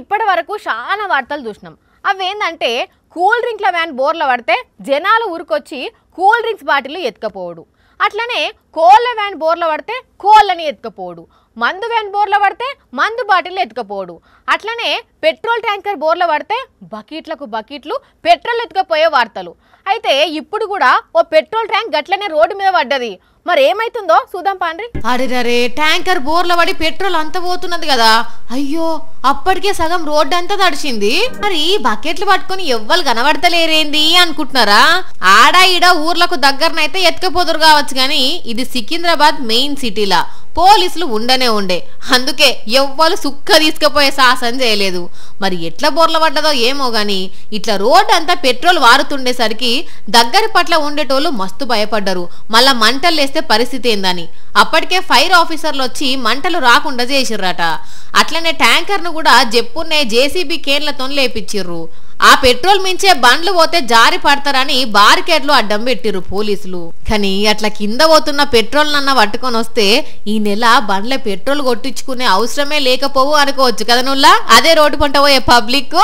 ఇప్పటి వరకు చాలా వార్తలు చూసినాం. అవేందంటే కూల్ డ్రింక్ల వ్యాన్ బోర్ల పడితే జనాలు ఊరుకొచ్చి కూల్ డ్రింక్స్ బాటిల్ ఎత్తుకపోవడు, అట్లనే కోళ్ళ వ్యాన్ బోర్ల పడితే కోళ్ళని ఎత్తుకపోవడు, మందు వ్యాన్ బోర్ల పడితే మందు బాటిల్ ఎత్తుకపోవడు, అట్లనే పెట్రోల్ ట్యాంకర్ బోర్ల పడితే బకెట్లకు బకెట్లు పెట్రోల్ ఎత్తుకపోయే వార్తలు. అయితే ఇప్పుడు కూడా ఓ పెట్రోల్ ట్యాంక్ గట్లనే రోడ్డు మీద పడ్డది. మరి ఏమైతుందో చూద్దాం పాండ్రి. అరే ట్యాంకర్ బోర్ల పడి పెట్రోల్ అంత పోతున్నది కదా, అయ్యో అప్పటికే సగం రోడ్డు అంతా తడిచింది. మరి బకెట్లు పట్టుకొని ఎవ్వరు కనబడతలేరేంది అనుకుంటున్నారా? ఆడా ఈడ ఊర్లకు దగ్గరనైతే ఎత్తుకపోదురు కావచ్చు, కానీ ఇది సికింద్రాబాద్ మెయిన్ సిటీలా పోలీసులు ఉండే అందుకే ఎవ్వరు సుక్క తీసుకుపోయే సాహసం చేయలేదు. మరి ఎట్లా బోర్ల పడ్డదో ఏమో గాని ఇట్లా రోడ్డు అంతా పెట్రోల్ వారుతుండేసరికి దగ్గర పట్ల ఉండేటోళ్ళు మస్తు భయపడ్డారు. మళ్ళా మంటలు లేస్తే పరిస్థితి ఏందని అప్పటికే ఫైర్ ఆఫీసర్లు వచ్చి మంటలు రాకుండా చేసిర్రట. అట్లనే ట్యాంకర్ ను కూడా జెప్పున్నే జేసీబీ కేన్లతో లేపిచ్చిర్రు. ఆ పెట్రోల్ మించే బండ్లు పోతే జారి పడతారని బారికేడ్లు అడ్డం పెట్టిర్రు పోలీసులు. కానీ అట్లా కింద పోతున్న పెట్రోల్ నన్న పట్టుకొని వస్తే ఈ నెల బండ్ల పెట్రోల్ కొట్టించుకునే అవసరమే లేకపోవు అనుకోవచ్చు కదా నుల్లా. అదే రోడ్డు పంట పోయే పబ్లిక్